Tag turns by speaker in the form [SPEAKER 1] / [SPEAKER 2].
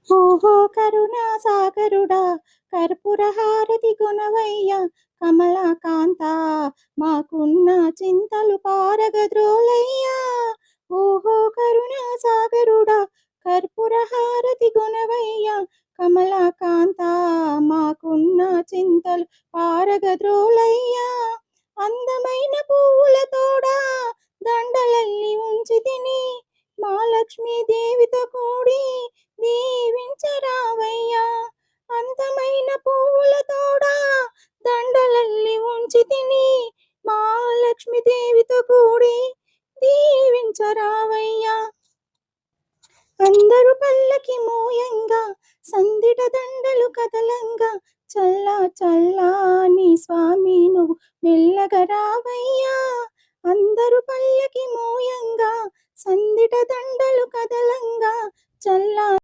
[SPEAKER 1] ఓహో కరుణా సాగరుడా కర్పూర హారతి గుణవయ్య కమలాకాంత మాకున్న చింతలు పారగద్రోలయ్యా. ఓహో కరుణా సాగరుడా కర్పూర హారతి గుణవయ్య కమలాకాంత మాకున్న చింతలు పారగద్రోలయ్యా. అందమైన పువ్వుల తోడా దండలల్లి ఉంచి తిని మా లక్ష్మీదేవితో కూడి దీవించరావయ్యా. అందమైన పువ్వుల తోడా దండలల్లి ఉంచి తిని మా లక్ష్మీదేవితో కూడి దీవించరావయ్యా. అందరు పల్లకి మోయంగా సందిట దండలు కదలంగా చల్లా చల్లా నీ స్వామి నువ్వు మెల్లగా రావయ్యా. అందరు పల్లకి మోయంగా సందిట దండలు కదలంగా చల్లా